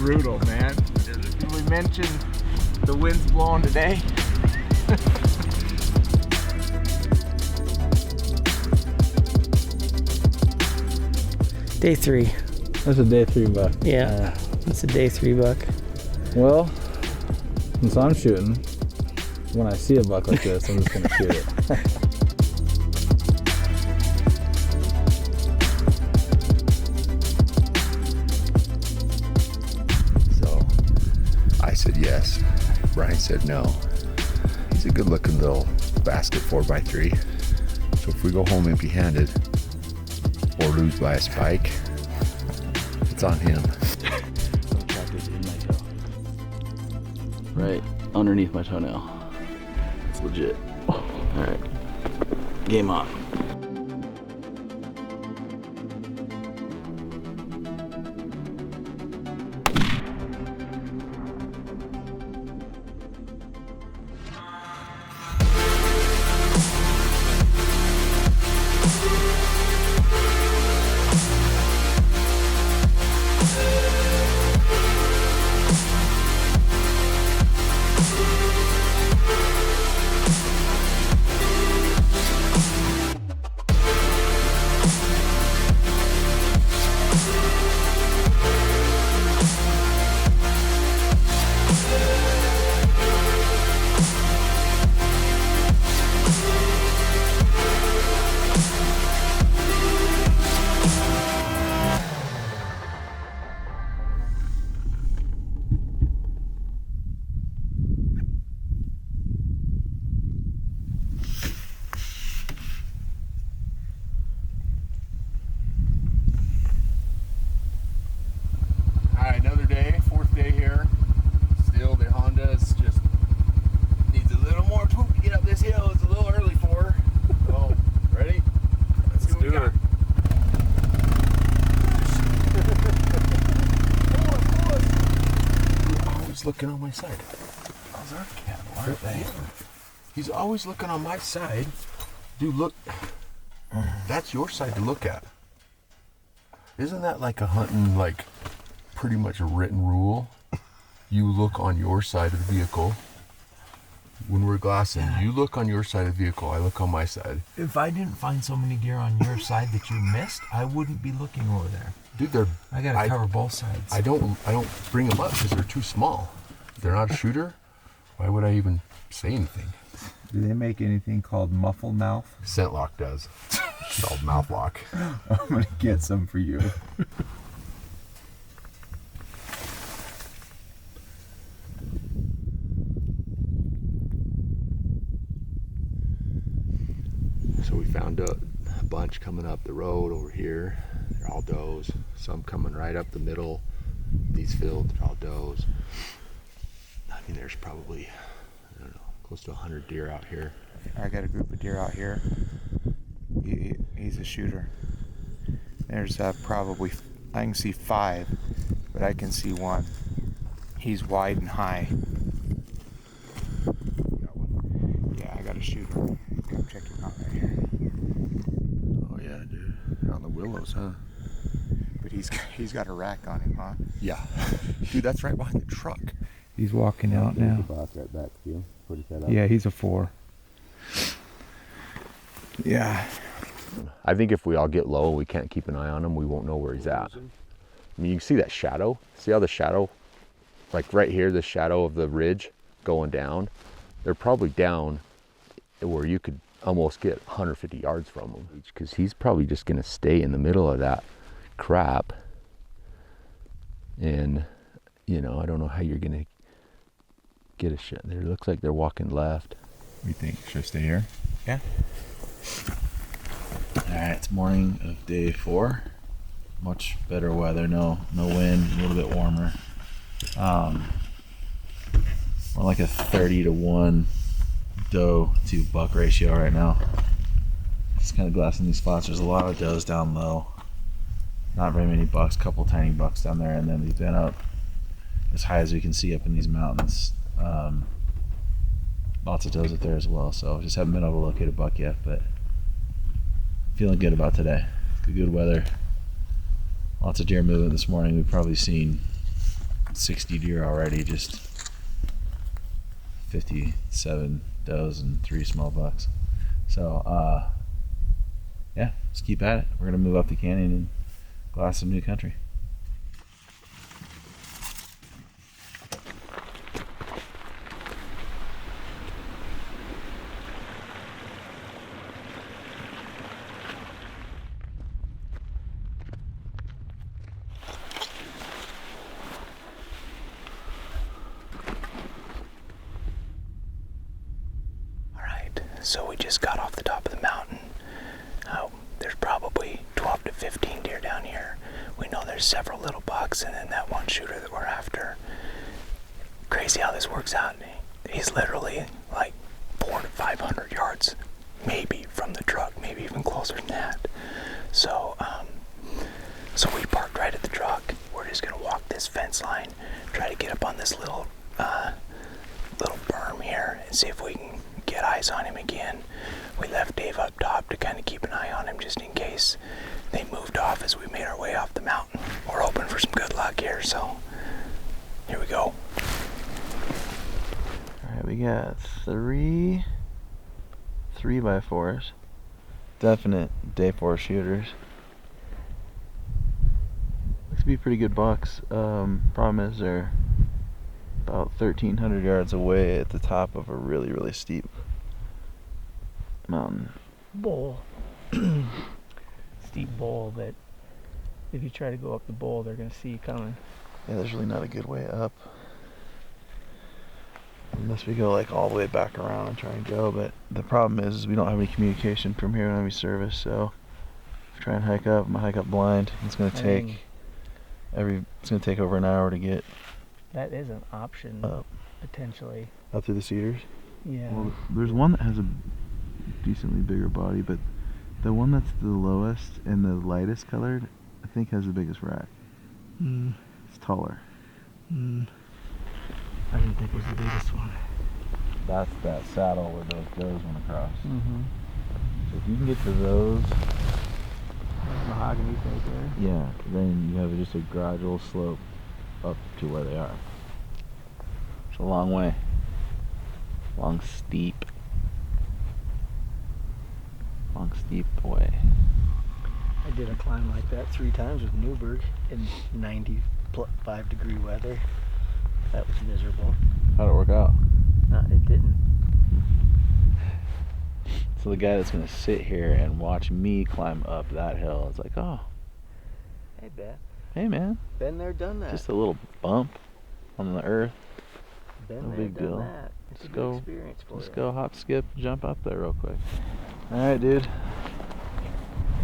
brutal, man. Did we mention the wind's blowing today? Day 3. That's a day 3 buck. Yeah, that's a day 3 buck. Well, since I'm shooting, when I see a buck like this, I'm just gonna shoot it. So I said yes. Brian said no. He's a good looking little basket 4x3. So if we go home empty handed or lose by a spike, it's on him. I'm trapped in my toe. Right underneath my toenail. It's legit. Alright. Game on. Another day, 4th day here. Still, the Honda's just needs a little more poop to get up this hill. It's a little early for her. So, ready? Let's do it. He's always looking on my side. How's our cat? Why are they? He's always looking on my side. Dude, look. That's your side to look at. Isn't that like a hunting, like, pretty much a written rule? You look on your side of the vehicle. When we're glassing, you look on your side of the vehicle, I look on my side. If I didn't find so many deer on your side that you missed, I wouldn't be looking over there. Dude, I gotta cover both sides. I don't bring them up because they're too small. If they're not a shooter, why would I even say anything? Do they make anything called muffle mouth? Scent lock does. It's called mouth lock. I'm gonna get some for you. So we found a bunch coming up the road over here. They're all does. Some coming right up the middle. These fields are all does. I mean, there's probably, I don't know, close to 100 deer out here. I got a group of deer out here. He's a shooter. There's probably, I can see 5, but I can see 1. He's wide and high. Yeah, I got a shooter. Come check him out right here. Oh yeah, dude. Out in the willows, huh? But he's got a rack on him, huh? Yeah. Dude, that's right behind the truck. He's walking out now. Right back to you. Pretty set up. Yeah, he's a 4. Yeah. I think if we all get low and we can't keep an eye on him, we won't know where he's at. I mean, you can see that shadow. See how the shadow, like right here, the shadow of the ridge going down? They're probably down where you could almost get 150 yards from him, because he's probably just going to stay in the middle of that crap. And, you know, I don't know how you're going to get a shot. There looks like they're walking left. What do you think? Should I stay here? Yeah. Alright, it's morning of day 4. Much better weather, no wind, a little bit warmer. We're like a 30-to-1 doe to buck ratio right now. Just kind of glassing these spots. There's a lot of does down low. Not very many bucks, couple tiny bucks down there, and then we've been up as high as we can see up in these mountains. Lots of does up there as well, so just haven't been able to locate a buck yet, but feeling good about today. Good weather. Lots of deer movement this morning. We've probably seen 60 deer already, just 57 does and 3 small bucks. So yeah, let's keep at it. We're gonna move up the canyon and glass some new country. So we just got off the top of the mountain. There's probably 12 to 15 deer down here. We know there's several little bucks and then that one shooter that we're after. Crazy how this works out. He's literally like 400 to 500 yards, maybe from the truck, maybe even closer than that. So we parked right at the truck. We're just gonna walk this fence line, try to get up on this little berm here and see if we can get eyes on him again. We left Dave up top to kind of keep an eye on him just in case they moved off as we made our way off the mountain. We're hoping for some good luck here, so here we go. Alright, we got 3 3x4s. Definite day 4 shooters. Looks to be pretty good bucks. Problem is they're about 1,300 yards away at the top of a really, really steep mountain. Bowl. Steep bowl that if you try to go up the bowl, they're going to see you coming. Yeah, there's really not a good way up. Unless we go like all the way back around and try and go, but the problem is we don't have any communication from here, we don't have any service, so if we try and hike up, I'm gonna hike up blind. It's gonna take over an hour to get That is an option, potentially. up through the cedars. Yeah. Well, there's one that has a decently bigger body, but the one that's the lowest and the lightest colored, I think has the biggest rack. It's taller. I didn't think it was the biggest one. That's that saddle where those does went across. So if you can get to those, Mahogany's right there. yeah, then you have just a gradual slope up to where they are. It's a long way. Long steep way. I did a climb like that 3 times with Newberg in 95 degree weather. That was miserable. How'd it work out? It didn't. So the guy that's gonna sit here and watch me climb up that hill, it's like, oh, Hey, Beth. hey man, Been there, done that. just a little bump on the earth. Been no there, big done deal. that. It's Let's a go- good experience for Let's you. go hop, skip, jump up there real quick. All right, dude.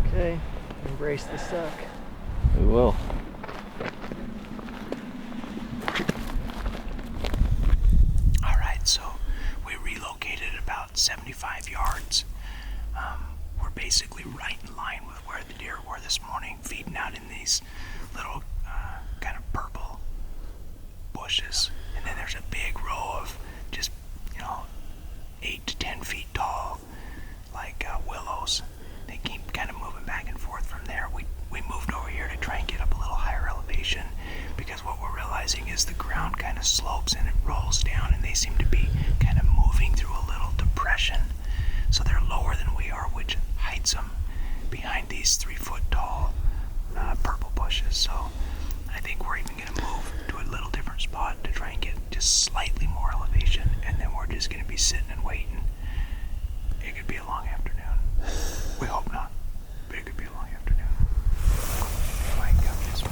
Okay. Embrace the suck. We will. Alright, so we relocated about 75 yards. We're basically right in line with where the deer were this morning, feeding out in these little kind of purple bushes. And then there's a big row of just, 8 to 10 feet tall, like willows. They keep kind of moving back and forth from there. We moved over here to try and get up a little higher elevation because what we're realizing is the ground kind of slopes and it rolls down and they seem to be kind of moving through a little depression. So they're lower than we are, which hides them behind these 3-foot tall purple bushes. So I think we're even going to move to a little different spot to try and get just slightly more elevation, and then we're just going to be sitting and waiting. It could be a long afternoon. We hope not, but it could be a long afternoon. They might come this way.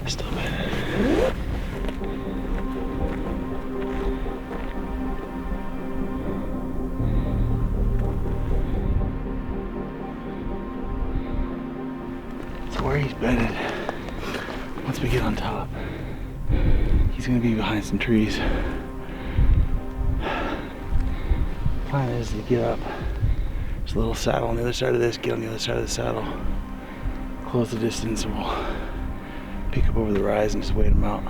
Still bad. bedded. Once we get on top, he's gonna be behind some trees. Plan is to get up. There's a little saddle on the other side of this, get on the other side of the saddle, close the distance, and we'll peek up over the rise and just wait him out.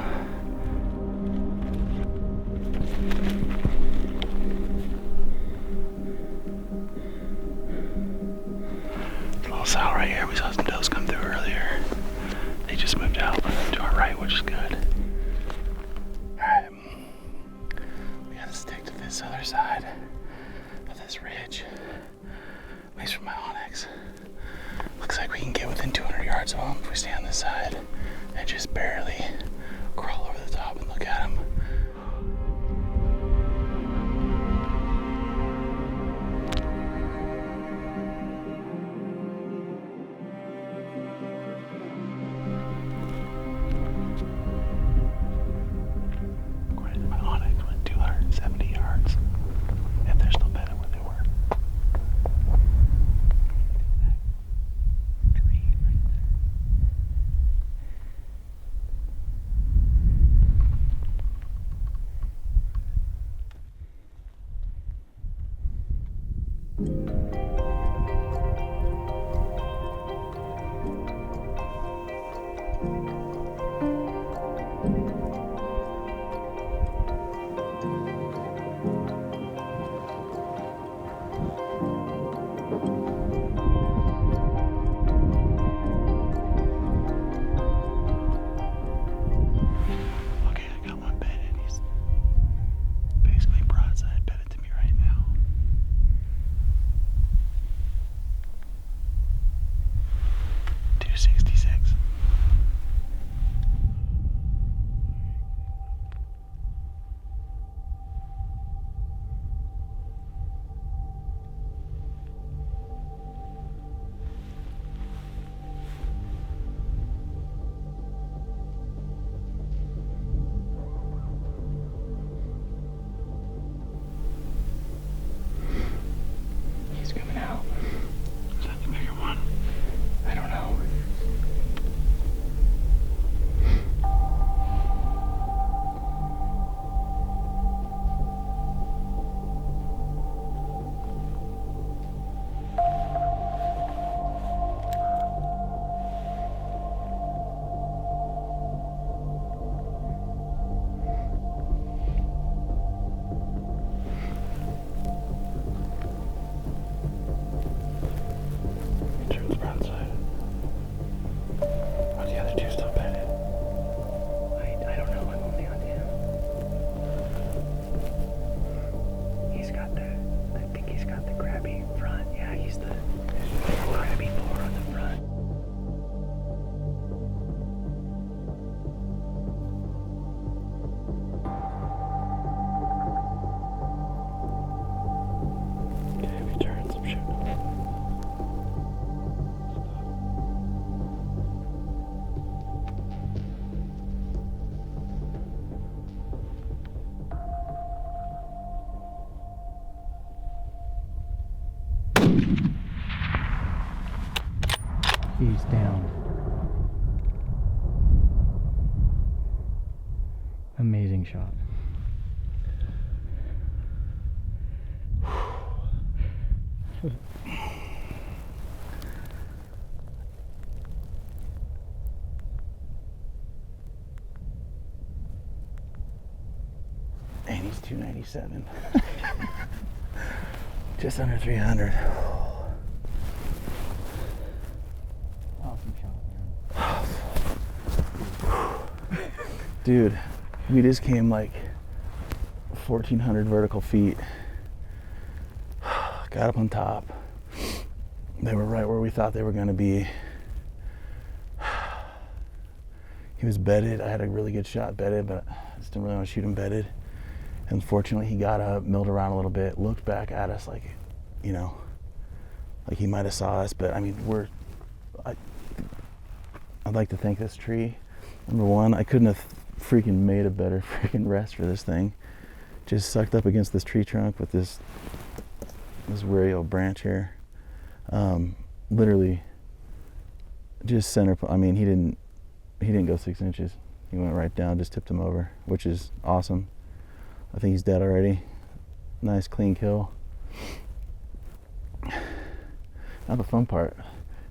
Little saddle right here. We saw some does come through earlier. They just moved out to our right, which is good. Alright. We gotta stick to this other side of this ridge. At least from my onyx. Looks like we can get within 200 yards of him if we stay on this side and just barely crawl over the top and look at him. According to my onyx, went 270 yards. If they're still better where they were. He's down. Amazing shot. And he's 297. Just under 300. Awesome shot, man. Dude, we just came like 1,400 vertical feet. Got up on top. They were right where we thought they were going to be. He was bedded. I had a really good shot bedded, but I just didn't really want to shoot him bedded. Unfortunately, he got up, milled around a little bit, looked back at us like, you know, like he might have saw us. But I mean, I'd like to thank this tree. Number one, I couldn't have freaking made a better freaking rest for this thing. Just sucked up against this tree trunk with this weary old branch here. Literally just center. I mean, he didn't go 6 inches. He went right down, just tipped him over, which is awesome. I think he's dead already. Nice clean kill. Now the fun part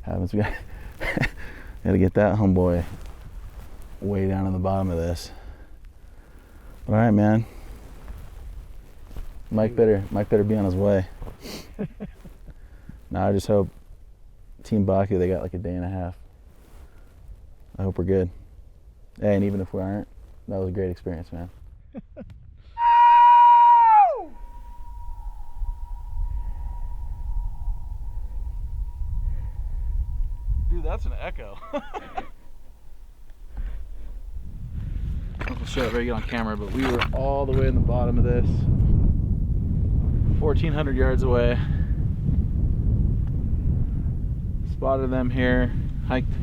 happens. We gotta get that homeboy way down in the bottom of this. But all right, man. Mike better be on his way. Now I just hope Team Bakcou, they got like a day and a half. I hope we're good. Hey, and even if we aren't, that was a great experience, man. Dude, that's an echo. I'll show it very good on camera, but we were all the way in the bottom of this, 1,400 yards away. Spotted them here, hiked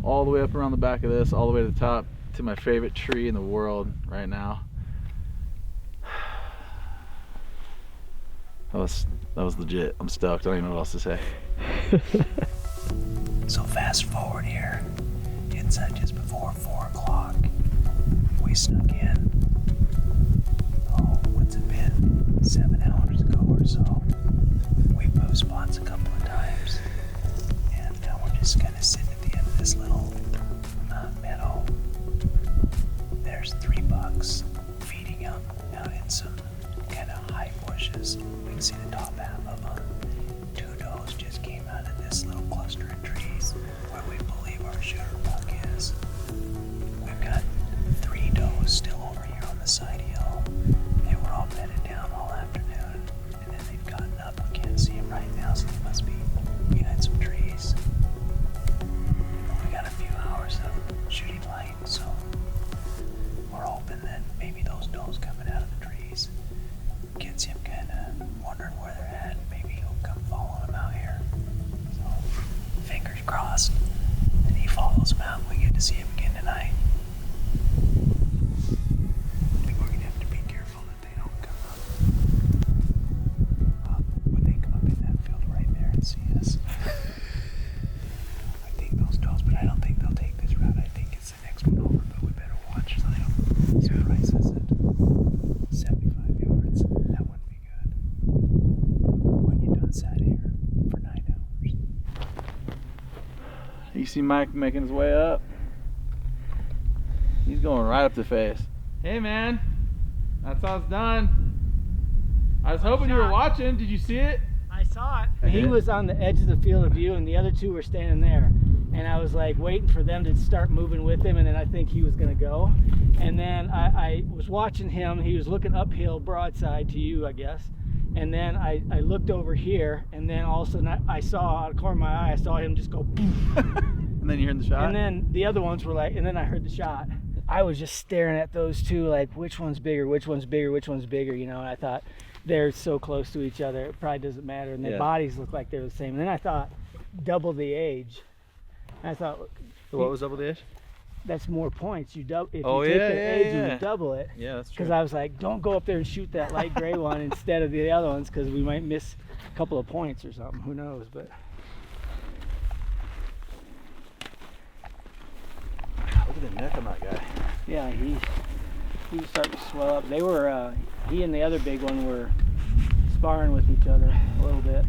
all the way up around the back of this, all the way to the top, to my favorite tree in the world right now. That was legit. I'm stoked. I don't even know what else to say. So fast forward here, it's just before 4 o'clock. We snuck in, what's it been, 7 hours ago or so. We moved spots a couple of times, and now we're just kind of sitting at the end of this little meadow. There's 3 bucks feeding out in some kind of high bushes. We can see the top half of them. 2 does just came out of this little cluster of trees where we believe our shooter buck is. We've got 3 does still over here on the side hill. They were all bedded down all afternoon, and then they've gotten up. We can't see them right now, so they must be behind some trees. We got a few hours of shooting light, so we're hoping that maybe those does coming out of the trees gets him kind of wondering where they're at. Maybe he'll come following them out here. So fingers crossed. And he follows them out, and we get to see him again tonight. I think we're gonna have to be careful that they don't come up. When they come up in that field right there and see us. I think those does, but I don't think they'll take this route. I think it's the next one over, but we better watch so they don't surprise us at 75 yards. That wouldn't be good. When you done sat here for 9 hours. You see Mike making his way up? He's going right up the face. Hey man, that's how it's done. I was hoping you were watching. Did you see it? I saw it. He was on the edge of the field of view, and the other 2 were standing there. And I was like waiting for them to start moving with him, and then I think he was gonna go. And then I was watching him. He was looking uphill, broadside to you, I guess. And then I looked over here, and then all of a sudden I saw out of the corner of my eye, I saw him just go boom. And then you heard the shot? And then the other ones were like, and then I heard the shot. I was just staring at those 2 like, which one's bigger, which one's bigger, which one's bigger, you know, and I thought they're so close to each other, it probably doesn't matter. And their bodies look like they're the same. And then I thought, double the age. And I thought, So what was double the age? that's more points. You double if Oh, you take yeah, the yeah, age, yeah. you would double it. Yeah, that's true. Because I was like, don't go up there and shoot that light gray one instead of the other ones, because we might miss a couple of points or something. Who knows? But Look at the neck on that guy. yeah, he was starting to swell up. They were he and the other big one were sparring with each other a little bit.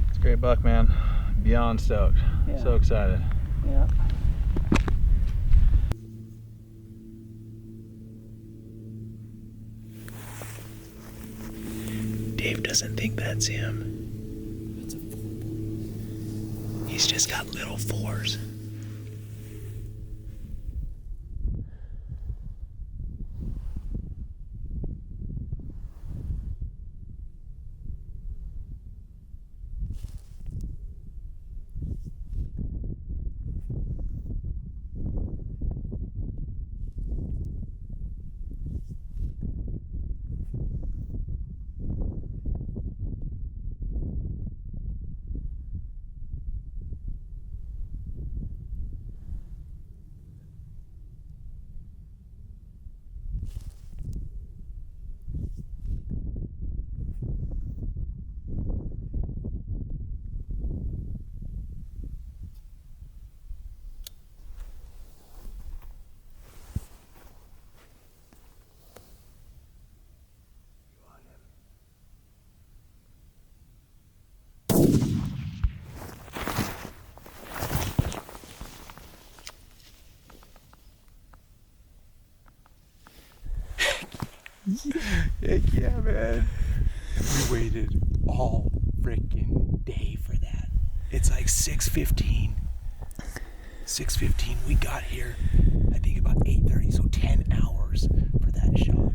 It's a great buck, man. Beyond stoked. Yeah. So excited. Yeah. Dave doesn't think that's him. He's just got little 4s. Heck yeah, man. We waited all freaking day for that. It's like 6:15. 6:15. We got here, I think about 8:30, so 10 hours for that shot.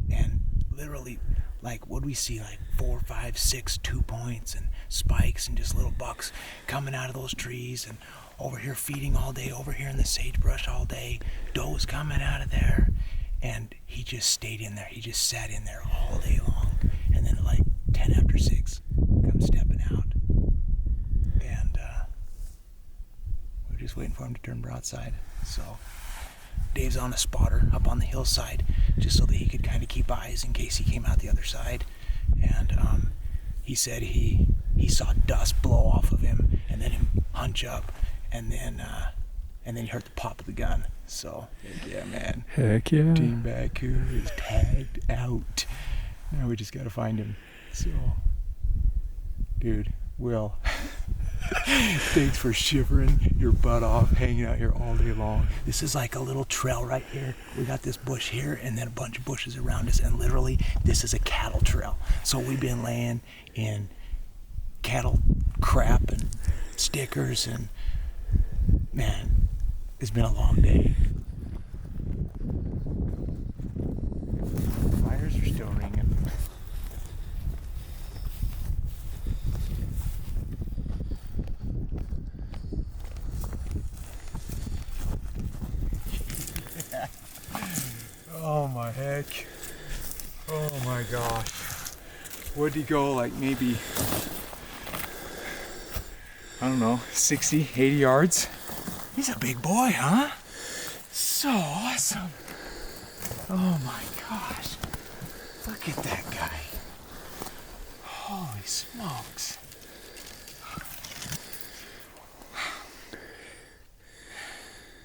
And literally, like, what'd we see? Like 4, 5, 6 2-points and spikes and just little bucks coming out of those trees, and over here feeding all day, over here in the sagebrush all day. Does coming out of there. And he just stayed in there. He just sat in there all day long. And then at like 10 after 6, comes stepping out. And we're just waiting for him to turn broadside. So Dave's on a spotter up on the hillside, just so that he could kind of keep eyes in case he came out the other side. And he said he saw dust blow off of him, and then him hunch up, and then he heard the pop of the gun. So, heck yeah, man. Heck yeah. Team Bakcou is tagged out. Now we just gotta find him. So, dude, Will, thanks for shivering your butt off, hanging out here all day long. This is like a little trail right here. We got this bush here and then a bunch of bushes around us, and literally this is a cattle trail. So we've been laying in cattle crap and stickers, and man, it's been a long day. Fires are still ringing. Oh my heck. Oh my gosh. Where'd he go? Like maybe, I don't know, 60, 80 yards? He's a big boy, huh? So awesome. Oh my gosh. Look at that guy. Holy smokes.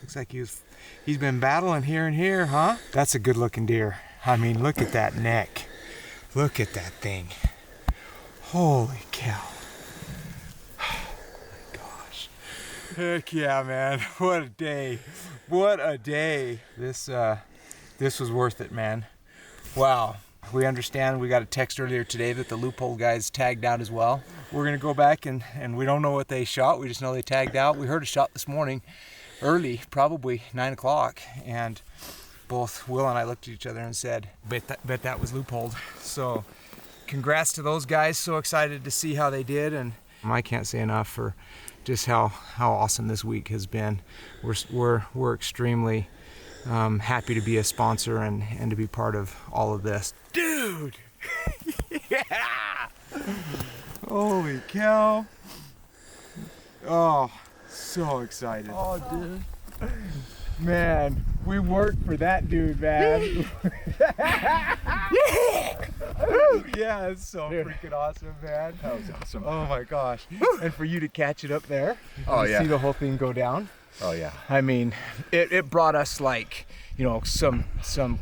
Looks like he's been battling here and here, huh? That's a good looking deer. I mean, look at that neck. Look at that thing. Holy cow. Heck yeah, man. What a day. What a day. This was worth it, man. Wow. We understand. We got a text earlier today that the Leupold guys tagged out as well. We're going to go back and we don't know what they shot. We just know they tagged out. We heard a shot this morning early, probably 9 o'clock. And both Will and I looked at each other and said, bet that was Leupold. So congrats to those guys. So excited to see how they did. And I can't say enough for just how awesome this week has been. We're extremely happy to be a sponsor and to be part of all of this. Dude! Yeah! Holy cow! Oh, so excited. Oh, dude. Man, we worked for that dude, man. Yeah, it's so freaking awesome, man. That was awesome. Oh my gosh. And for you to catch it up there, see the whole thing go down. Oh yeah. I mean, it brought us like, you know, some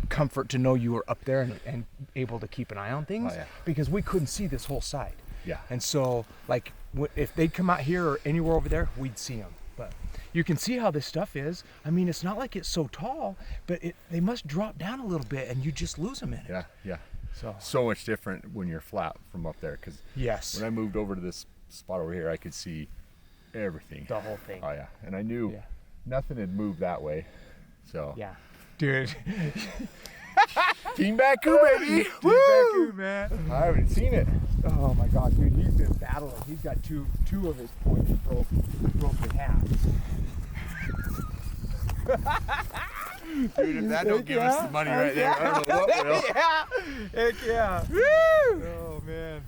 comfort to know you were up there and able to keep an eye on things, because we couldn't see this whole side. Yeah. And so like if they'd come out here or anywhere over there, we'd see them. But you can see how this stuff is. I mean, it's not like it's so tall, but they must drop down a little bit and you just lose them in it. Yeah, yeah. So much different when you're flat from up there, because when I moved over to this spot over here, I could see everything. The whole thing. Oh yeah, and I knew nothing had moved that way. So yeah, dude. Team Bakcou, baby. Team Bakcou, man. I haven't seen it. Oh my God, dude, he's been battling. He's got two of his points broken in half. Dude, if that don't give us the money right there, I don't know what will. Yeah, heck yeah. Woo! Oh man,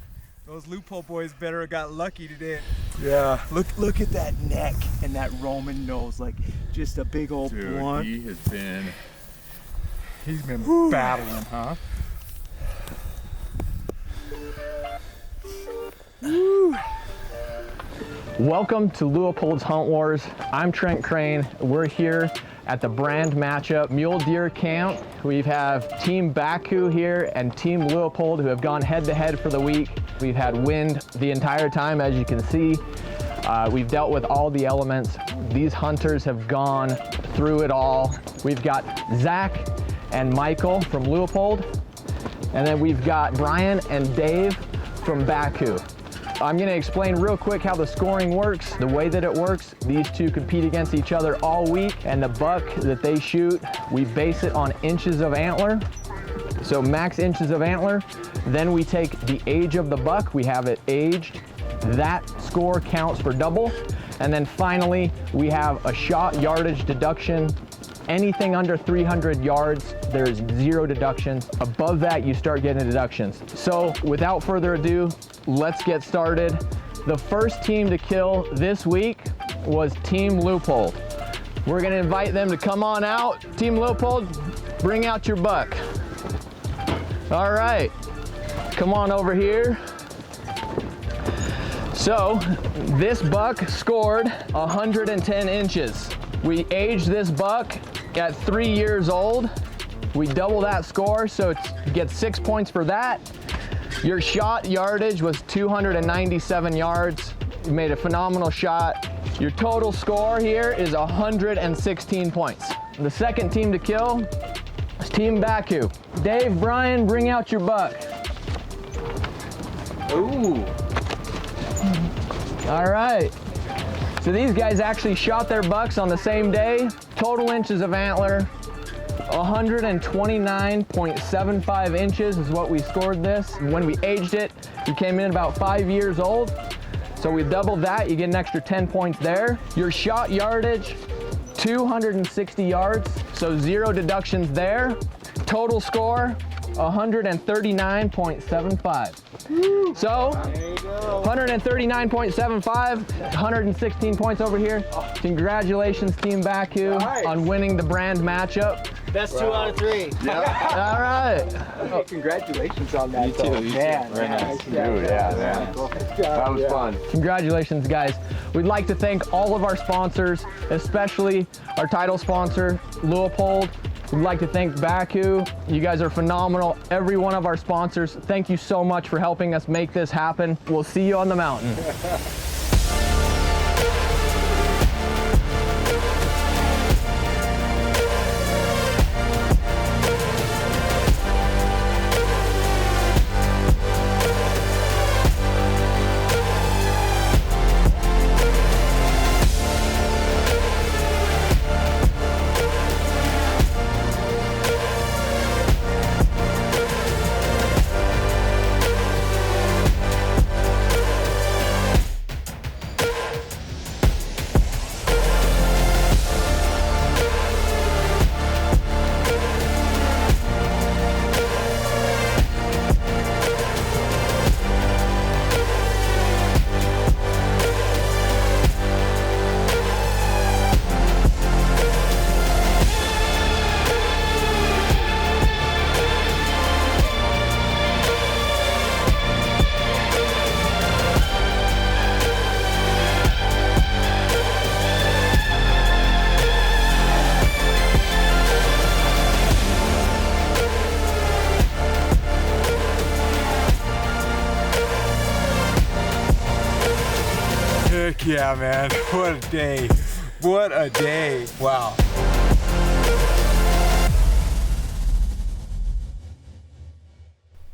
those Leupold boys better have got lucky today. Yeah. Look at that neck and that Roman nose, like just a big old blunt. He's been battling, huh? Welcome to Leupold's Hunt Wars. I'm Trent Crane. We're here at the brand matchup mule deer camp. We have Team Bakcou here and Team Leupold, who have gone head to head for the week. We've had wind the entire time, as you can see. We've dealt with all the elements. These hunters have gone through it all. We've got Zach and Michael from Leupold. And then we've got Brian and Dave from Bakcou. I'm gonna explain real quick how the scoring works. The way that it works, these two compete against each other all week, and the buck that they shoot, we base it on inches of antler. So max inches of antler. Then we take the age of the buck, we have it aged. That score counts for double. And then finally, we have a shot yardage deduction. Anything under 300 yards, there's 0 deductions. Above that, you start getting deductions. So without further ado, let's get started. The first team to kill this week was Team Leupold. We're gonna invite them to come on out. Team Leupold, bring out your buck. All right, come on over here. So this buck scored 110 inches. We aged this buck at 3 years old. We double that score, so it gets 6 points for that. Your shot yardage was 297 yards. You made a phenomenal shot. Your total score here is 116 points. The second team to kill is Team Bakcou. Dave, Brian, bring out your buck. Ooh. All right. So these guys actually shot their bucks on the same day. Total inches of antler, 129.75 inches is what we scored this. When we aged it, you came in about 5 years old. So we doubled that, you get an extra 10 points there. Your shot yardage, 260 yards, so 0 deductions there. Total score, 139.75. So, 139.75, 116 points over here. Congratulations, Team Bakcou, on winning the brand matchup. Best 2 out of 3. All right. Hey, congratulations on that. You too. Man, Very nice. Dude, yeah, man. That was fun. Congratulations, guys. We'd like to thank all of our sponsors, especially our title sponsor, Leupold. We'd like to thank Bakcou. You guys are phenomenal. Every one of our sponsors, thank you so much for helping us make this happen. We'll see you on the mountain. Heck yeah, man. What a day. What a day. Wow.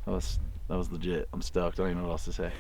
That was legit. I'm stoked. I don't even know what else to say.